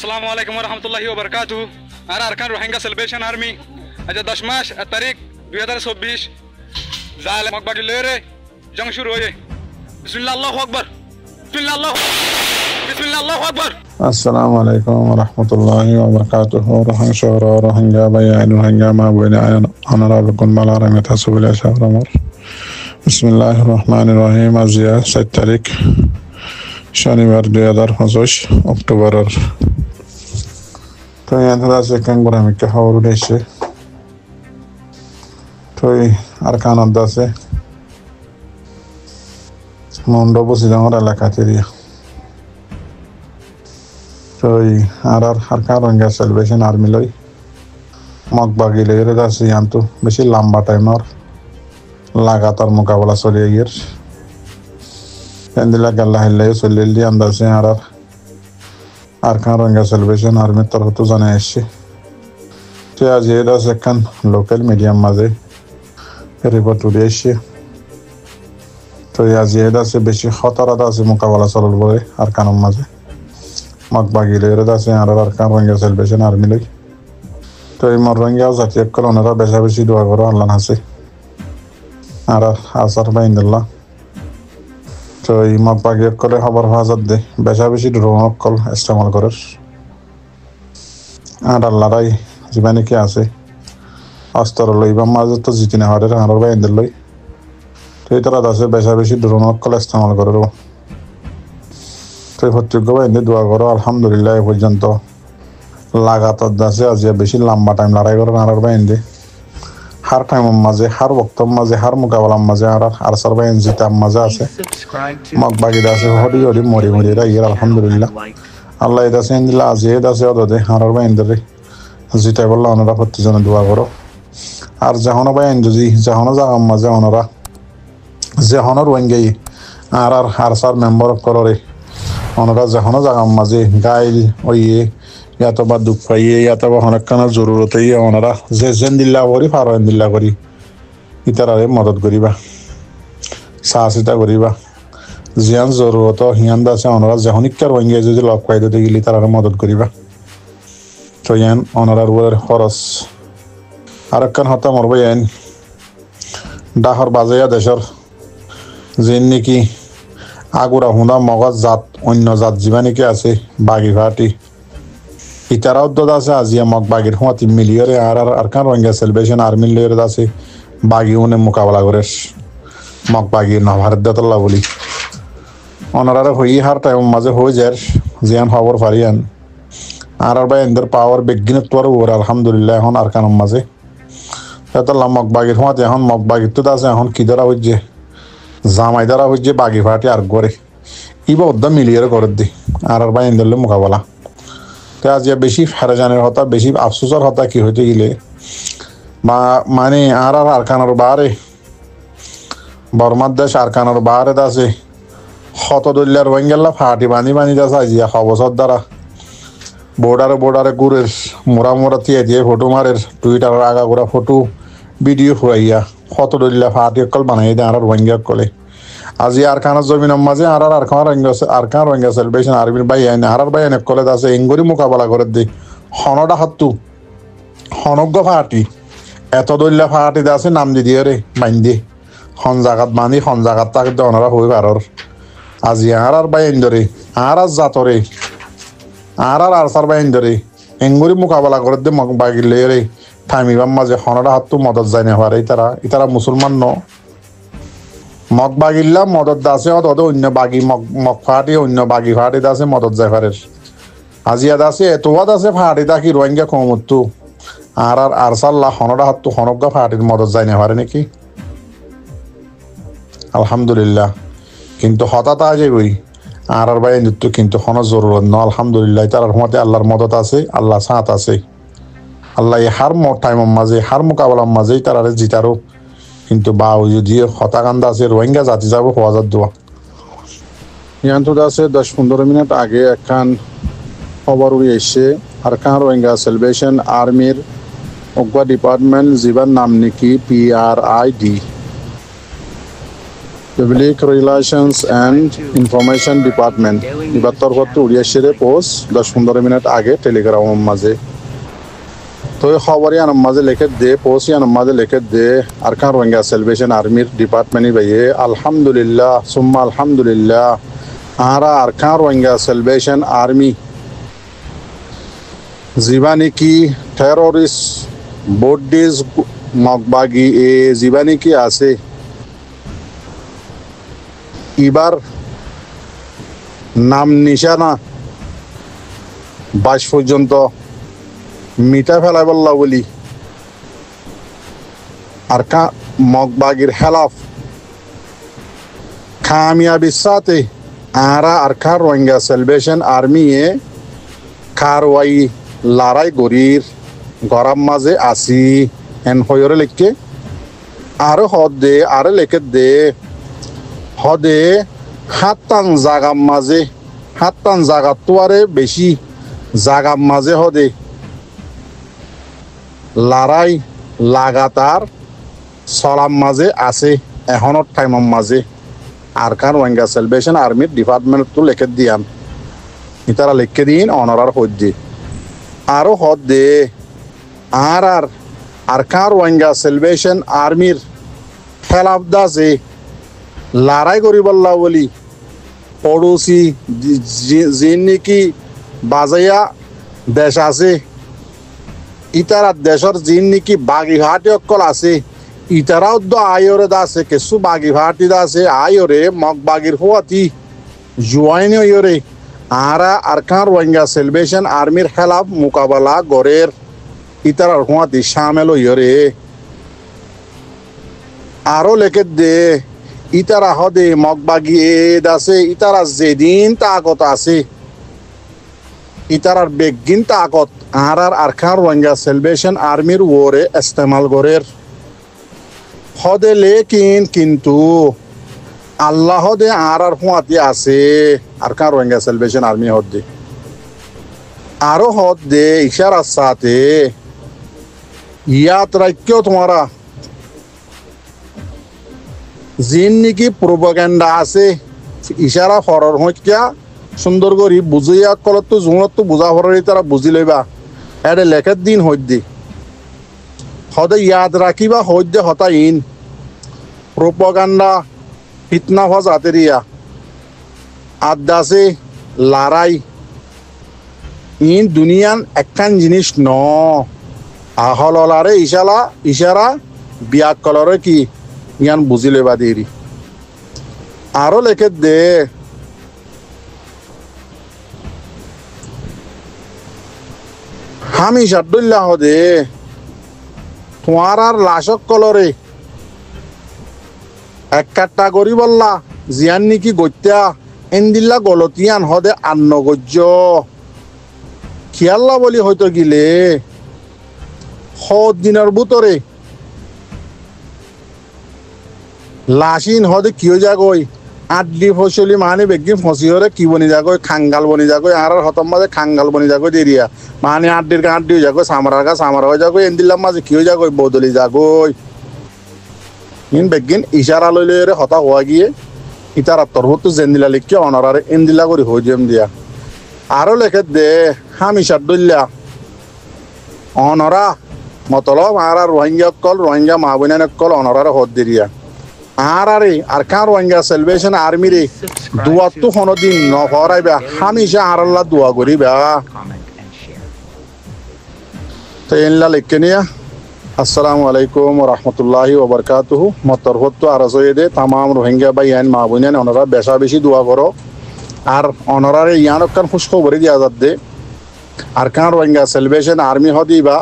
আসসালামু আলাইকুম রহমতুল্লাহি ওবরকাতু। আর আরকান রোহিঙ্গা সেলিব্রেশন আর্মি আজ 10 মাস তারিখ 2024 জালে মকবাগি লেরে জং শুরু হয়ে বিসমিল্লাহ আল্লাহু আকবার বিসমিল্লাহ আল্লাহু আকবার। Assalamu alaikum warahmatullahi wabarakatuh. Rohingya bayan Rohingya ma boyna honorable malara meta subila shahramar. Bismillahirrahmanirrahim. Azia 7 তারিখ শনিবার 2025 অক্টোবরের তো এখানে আছে কাঙ্গুরা মিকে খবর উঠেছে তো আরকানত আছে মন্ড বসে যাওয়ার এলাকা এরিয়া তো আরকান রোহিঙ্গা সেলিব্রেশন আর্মি লই মকবাগি লেগে আছে ইয়ান্তু বেশি লম্বা টাইমর লাগাতার মোকাবেলা চলিয়ে গিয়ে এন্দিলা গাল্লা হিল্লাই চলিয়ে দিয়ে আন্দাজে আরকান রোহিঙ্গা সেলিব্রেশন আর্মির তরফ তো জানাই আসছে তো আজ এর আছে একখান লোকাল মিডিয়াম মাঝে রিপোর্ট উঠে আসছে তো আজ এর আছে বেশি খতরাত আছে মোকাবেলা চলার পরে আরকানের মাঝে মকবাগি লেগে আছে আরকান রোহিঙ্গা সেলিব্রেশন আর্মি লই তো এই রোহিঙ্গা জাতীয় কল ওনারা বেশা বেশি দোয়া করো আল্লাহ আছে আর আসার বাইন্দুল্লাহ তো এই মকবাগি কলে খবর হাজার দে বেশা বেশি ড্রোন কল ইস্তেমাল করে আর আল্লাহরাই জীবানে কি আছে অস্ত্র লই বা মাঝে তো জিতি না হরে আর বাইন্দুল লই তো এই তারা আছে বেশা বেশি ড্রোন কল ইস্তেমাল করে তো প্রত্যেক বাইন্দে দোয়া করো আলহামদুলিল্লাহ এ পর্যন্ত লাগাতার দাসে আজ বেশি লম্বা টাইম লড়াই করে আর বাইন্দে হার টাইমের মাঝে হার বক্তব্য মাঝে হার মোকাবেলার মাঝে আর সারবাইন জিতার মাঝে আছে মকবাগি দাসে হরি হরি মরি মরি রাইয়ের আলহামদুলিল্লাহ আল্লাহ দাসে ইন্দিল্লা আজ এ দাসে অদে হারার বাইন ধরে জিতাই বললো ওনারা প্রত্যেকজনে দোয়া করো আর যখন বাইন যদি যখন জাগার মাঝে ওনারা যখন রোহিঙ্গাই আর সার মেম্বার করে ওনারা যখন জাগার মাঝে গাইল ওইয়ে ইয়াতো বা দুঃখ পাইয়ে ইয়াতো বা অনেকখানার জরুরত ওনারা যে যেন দিল্লা করি ফারোয়েন দিল্লা করি ইতারে মদত করিবা সাহসিতা করিবা জিয়ান জরুরত হিয়ান দাসে ওনারা যখন ইকার রোহিঙ্গা যদি লক পাই দিতে গেলে তারা মদত করিবা তো ইয়ান ওনারার উপরে খরচ আর একখান হতা মরবো ইয়ান ডাহর বাজাইয়া দেশের যে নাকি আগুরা হুঁদা মগজ জাত অন্য জাত জীবা নাকি আছে বাগি ভাটি ইতারা উদ্যোগ আছে আজিয়া মকবাগির হুঁয়াতি মিলিয়রে আর আরকান রোহিঙ্গা সেলিব্রেশন আর্মি লিয়রে আছে বাগি উনে মোকাবেলা করে মকবাগি নভারত দতল্লা বলি ওনারা হই হার টাইম মাঝে হয়ে যায় জিয়ান খবর ফারিয়ান আর বা এদের পাওয়ার বিজ্ঞানের তোর ওর আলহামদুলিল্লাহ এখন আরকানের মাঝে দতল্লা মকবাগির হুঁয়াতে এখন মকবাগির তো আছে এখন কি দ্বারা হচ্ছে জামাই দ্বারা হচ্ছে বাগি ফাটি আর করে ইবা উদ্যা মিলিয়রে করে দি আর বা এদের মোকাবেলা আজ বেশি ফেরাজানের হতা বেশি আফসোসের হতা কি হইতে গেলে বা মানে আরকানোর বাহারে বর্মার দেশ আরকানোর বাহারে আছে শতদল্যার রোহিঙ্গাল্লা ফাটি বানি দাস আজিয়া খবসর দ্বারা বোর্ডারে ঘুরের মোড়া দিয়ে ফটো মারের টুইটারের আগা ঘোরা ফটো ভিডিও ফুরাইয়া শতদল্যা ফাটি অকল বানাই দেয় আর রোহিঙ্গা কলে আজি আরকানের জমিনের মাঝে আরকান রোহিঙ্গা সেলিব্রেশন আর্মির বাই আইন আর বাই আইন কলেজ আছে এঙ্গরি মোকাবেলা করে দি হনডা হাতু হনজ্ঞ ফাটি এত দল্যা ফাটি আছে নাম দি দিয়ে রে বাইন দি হন জাগাত বানি হন জাগাত তাকে ওনারা হই পারর আজি আর বাই আইন ধরে আর জাতরে আর সার বাই আইন ধরে এঙ্গরি মোকাবেলা করে দে বাগিলে রে থামিবার মাঝে হনডা হাতু মদত যায় না পারে ইতারা মুসলমান ন মকবাগিল্লা মদত দাসে অত অন্য বাগি মক ফাটি অন্য বাগি ফাটি দাসে মদত যায় ফারের আজিয়া দাসে এতোয়া দাসে ফাটি দাকি রোহিঙ্গা কমতো আর সাল্লাহ হনডা হাতু হনজ্ঞা ফাটির মদত যায় না পারে নাকি আলহামদুলিল্লাহ কিন্তু হঠাৎ আজে বই আর বাই নৃত্য কিন্তু হন জরুরত ন আলহামদুলিল্লাহ তার মতে আল্লাহর মদত আছে আল্লাহ সাঁত আছে আল্লাহ হার টাইমের মাঝে হার মোকাবেলার মাঝেই তারা জিতারও কিন্তু বাউ যদি হতাকান্দা আছে রোহিঙ্গা জাতি যাব হওয়া দোয়া ইয়ান্ত আছে 10-15 মিনিট আগে একখান খবর উড়ে এসছে আরকান রোহিঙ্গা সেলিব্রেশন আর্মির অগ্বা ডিপার্টমেন্ট জীবন নাম নাকি PRID Public Relations and Information Department এবার তরফত উড়িয়া সেরে পোস্ট 10-15 মিনিট আগে টেলিগ্রামের মাঝে তো খবরই আনার মাঝে লিখে দে পোস্টই আনার মাঝে লিখে দে আরকান রোহিঙ্গা সেলিব্রেশন আর্মির ডিপার্টমেন্টই ভাইয়ে আলহামদুলিল্লাহ সুম্মা আলহামদুলিল্লাহ আরা আরকান রোহিঙ্গা সেলিব্রেশন আর্মি জীবানী কি টেরোরিস্ট বডিজ মগবাগি এ জীবানী কি আছে এবার নাম নিশানা 22 পর্যন্ত মিটা ফেলাই বললা বলি আর মগবাগির হেলাফ কামিয়াবির সাথে আরা আরকান রোহিঙ্গা সেলিব্রেশন আর্মি এ কারওয়াই লড়াই গরির গরম মাঝে আসি এন হয়রে লিখকে আরো হদ দে আরে লিখে দে হদে হাত্তান জাগাম মাঝে হাত্তান জাগাত তো আরে বেশি জাগাম মাঝে হদে লড়াই লাগাতার সলাম মাঝে আছে এখনত টাইমর মাঝে আরকান রোহিঙ্গা সেলিব্রেশন আর্মির ডিপার্টমেন্ট তো লিখে দিয়ান ইতারা লিখে দিন অনারার হদ্দি আরো হদ দে আর আরকান রোহিঙ্গা সেলিব্রেশন আর্মির খেলাফ দাসে লড়াই করিবল্লা বলি পড়োশি যিনি নাকি বাজাইয়া দেশ আছে ইতারা দেশের যিনি নাকি বাগিঘাটি অকল আছে ইতারাও তো আয়রে দাসে কিছু বাগিঘাটি দাসে আয়রে মগবাগির হওয়াতি জুয়াইনি হইরে আরা আরকান রোহিঙ্গা সেলিব্রেশন আর্মির খেলাফ মোকাবেলা গড়ের ইতারার হওয়াতি সামেল হইরে আরো লেখে দে ইতারা হদে মগবাগি এদ আছে ইতারা যেদিন তাকত আছে ইতারার বেগিন তাকত আর আরকান রোহিঙ্গা সেলিব্রেশন আর্মির ওরে ইস্তেমাল গড়ের হদে লেকিন কিন্তু আল্লাহ হদে আর হুয়াতি আছে আরকান রোহিঙ্গা সেলিব্রেশন আর্মি হদে আরো হদ দে ইশারার সাথে ইয়াত রাখিও তোমারা যিন নাকি প্রোপাগান্ডা আছে ইশারা হরর হইয়া সুন্দর করি বুঝিয়া কলত তো জোনত তো বুঝা হররি তারা বুঝি লইবা এটা লেখার দিন হইদি হদে ইয়াদ রাখিবা হইদে হতা ইন প্রোপাগান্ডা ফিতনা হওয়া জাতেরিয়া আদাসে লড়াই ইন দুনিয়ান একখান জিনিস ন আহলারে ইশারা বিয়াক কলরে কি ইয়ান বুঝি লেবা দেরি আরো লেখে দে হামি শাদুল্লাহ দে তোমার আর লাশক কলরে এক কাট্টা করি বললা জিয়ান নাকি গত্যা এন্দিল্লা গলতিয়ান হদে আন্ন গজ্য খিয়াল্লা বলি হয়তো গিলে সদ দিনের ভিতরে লাশিন হদে কিয় যাগৈ আড্ডি ফসলি মানে বেগিন ফসিহরে কি বনি যাগৈ খাঙ্গাল বনি যাগৈ আর হতম মাঝে খাঙ্গাল বনি যাগৈ দেরিয়া মানে আড্ডির গা আড্ডি হয়ে যাগৈ সামারার গা সামার হয়ে যাগৈ এন্দিল্লার মাঝে কিয় যাগৈ বদলি যাগৈ ইন বেগিন ইশারা লই লই হতা হওয়া গিয়ে ইতারা তরহত জেন্দিলা লিখকে অনারারে এন্দিলা করে হয়ে যেম দিয়া আরো লেখে দে হামি শাদুল্লা অনরা মতলব আর রোহিঙ্গা মা বোন কল অনরারে হদ দিরিয়া আরে আরকান রোহিঙ্গা সেলিব্রেশন আর্মি রে দুয়া তো কোনদিন নহরাইবা হামেশা আল্লাহ দোয়া করিবা তো এনলা লিখকে নিয়া আসসালামু আলাইকুম ওয়া রাহমাতুল্লাহি ওয়া বারাকাতুহু মতরহত আরজয়ে দে तमाम রোহিঙ্গা ভাই আইন মা বোন অনরা বেশা বেশি দোয়া করো আর অনরারে ইয়ানক কান খুশ খবরে দিয়া যাত দে আরকান রোহিঙ্গা সেলিব্রেশন আর্মি হদিবা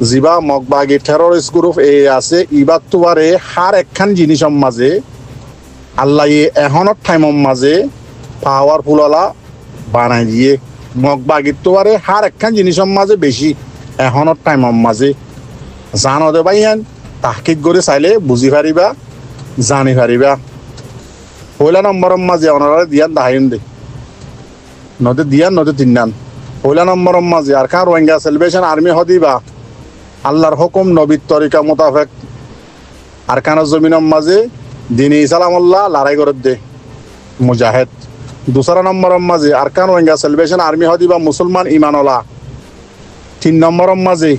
জিবা মগবাগি টেরোরিস্ট গ্রুপ এ আছে ইবাত তোয়ারে হার একখান জিনিসের মাঝে আল্লাহ এখনত টাইমের মাঝে পাওয়ারফুল আলা বানাই দিয়ে মগবাগি তোয়ারে হার একখান জিনিসের মাঝে বেশি এখনত টাইমের মাঝে জানো দে ভাইয়ান তাহকিক করে চাইলে বুঝি পারিবা জানি পারিবা পয়লা নম্বরের মাঝে ওনারা দিয়ান দাহাইন দে নদে দিয়ান নদে তিনান পয়লা নম্বরের মাঝে আরকান রোহিঙ্গা সেলিব্রেশন আর্মি হদিবা আল্লাহর হুকুম নবীর তরিকা মোতাবেক আরকানের জমিনের মাঝে দিনী সালামুল্লাহ লড়াই করে দে মুজাহিদ দুসরা নম্বরের মাঝে আরকান রোহিঙ্গা সেলিব্রেশন আর্মি হদি বা মুসলমান ইমানলা 3 নম্বরের মাঝে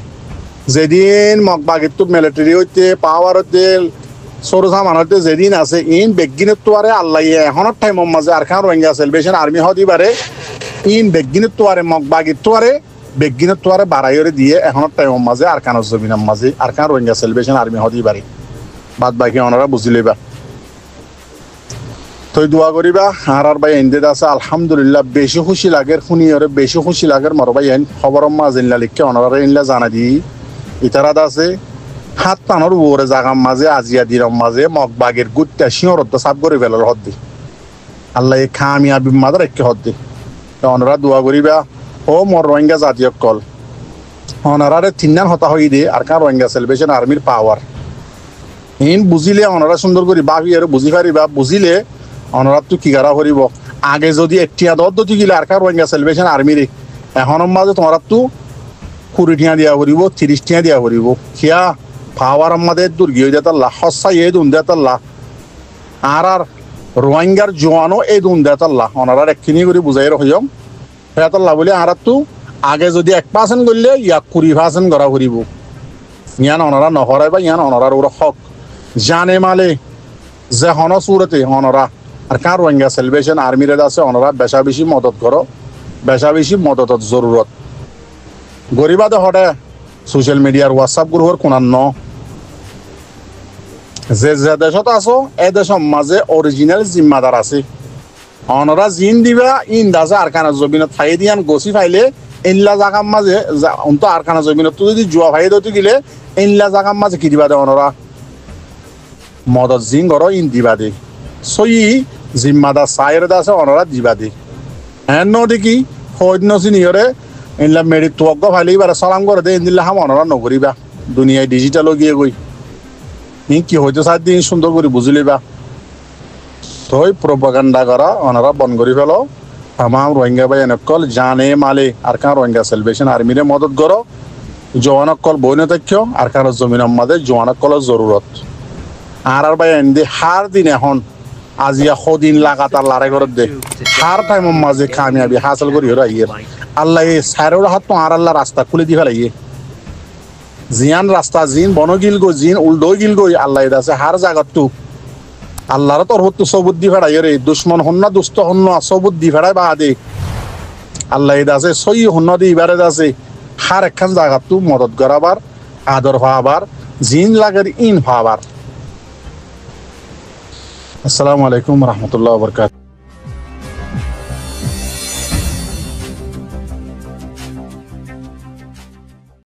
যেদিন মগবাগিত মিলিটারি হইতে পাওয়ার হইতে সরুসা মানতে যেদিন আছে ইন বেগিনের তোয়ারে আল্লাহ এখনের টাইমের মাঝে আরকান রোহিঙ্গা সেলিব্রেশন আর্মি হদি বারে ইন বেগিনের তোয়ারে মগবাগির তোয়ারে বেগিনের তোয়ারে বাড়াইরে দিয়ে এখনের টাইমের মাঝে আরকান জমিনের মাঝে আরকান রোহিঙ্গা সেলিব্রেশন আর্মি হদি বারে বাদ বাকি ওনারা বুঝিলেবা তুই দোয়া করিবা আর ভাই এনদে আছে আলহামদুলিল্লাহ বেশি খুশি লাগের শুনিয়রে বেশি খুশি লাগের মর ভাই এন খবর মাজিনলা লিখকে ওনারা ইনলা জানা দি ইতারা আছে হাত টানোর ওরে জাগার মাঝে আজিয়া দিরম মাঝে মগবাগের গুটটা শিওরত সাফ করে ফেলার হদ্দি আল্লাহ এই খামিয়াবি মাদার একে হদ্দি ওনারা দোয়া করিবা ও মর রোহিঙ্গা জাতীয় কল ওনারারে তিননান হতা হই দে আর কার রোহিঙ্গা সেলিব্রেশন আর্মির পাওয়ার ইন বুঝিলে ওনারা সুন্দর করি বাবি আর বুঝি পারিবা বুঝিলে ওনারা তো কি গারা করিব আগে যদি একটিয়া দদ্দতি গিলে আর কার রোহিঙ্গা সেলিব্রেশন আর্মির এখনের মাঝে তোমার তো 20 টিয়া দিয়া করিব 30 টিয়া দিয়া করিব খিয়া পাওয়ার আমাদের দুর্গী হয়ে যেতাল্লা হস্যা এই দুন দেতাল্লা আর রোহিঙ্গার জোয়ানও এই দুন দেতাল্লা ওনারা একখিনি করে বুঝাই রহিম হেতাল্লা বলে আর তো আগে যদি 1% করলে ইয়াক 20% করা করিব ইয়ান ওনারা নহরাই বা ইয়ান ওনারার ওরা হক জানে মালে যে হন সুরতে ওনারা আর কার রোহিঙ্গা সেলিব্রেশন আর্মির আছে ওনারা বেশা বেশি মদত করো বেশা বেশি মদতত জরুরত গরিবাদে হটে সোশ্যাল মিডিয়ার হোয়াটসঅ্যাপ গ্রুপের কোনান যে যে দেশত আছো এ দেশের মাঝে অরিজিনাল জিম্মাদার আছে ওনারা জিন দিবা ইন দাসে আরকানা জমিনত ফাই দিয়ান গছি ফাইলে ইনলা জাগার মাঝে অন্ত আরকানা জমিনত যদি জুয়া ফাই দতে গিলে ইনলা জাগার মাঝে কি দিবা দে ওনারা মদত জিন গর ইন দিবা দে সই জিম্মাদার সাইর দাসে ওনারা দিবা দে এন দেখি হইন চিনিয়রে ইনলা মেরি তোয়াগ ফাইলে এবার সালাম করে দে ইনদিল্লা হাম ওনারা নকরিবা দুনিয়ায় ডিজিটাল গিয়ে গই ই কি হইতে চাই দিন সুন্দর করে বুঝলিবা তই প্রপাগান্ডা করা ওনারা বন করে ফেলো আমার রোহিঙ্গা ভাই এনেকল জানে মালে আর কার রোহিঙ্গা সেলিব্রেশন আর্মিরে মদত করো জওয়ানকল বই নথ্য আর কার জমিনের মাঝে জওয়ানকলের জরুরত আর ভাই এনে হার দিন এখন আজিয়া সদিন লাগাতার লড়াই করে দে হার টাইমের মাঝে কামিয়াবি হাসিল করি আইয়ে আল্লাহ এই সাইরের হাত তো আর আল্লাহ রাস্তা খুলে দি ফেলাইয়ে জিয়ান রাস্তা জিন বন গিল গো জিন উল্টো গিল গই আল্লাহ আছে হার জায়গাত তো আল্লাহর তোর হতো সবুদ দি ফেড়াই রে দুশ্মন হন্য দুষ্ট হন্য সবুদ দি ফেড়াই বা দে আল্লাহ আছে সই হন্য দি এবারে আছে হার একখান জায়গাত তো মদত করাবার আদর পাবার জিন লাগের ইন পাবার আসসালামু আলাইকুম রহমতুল্লাহ বরকাত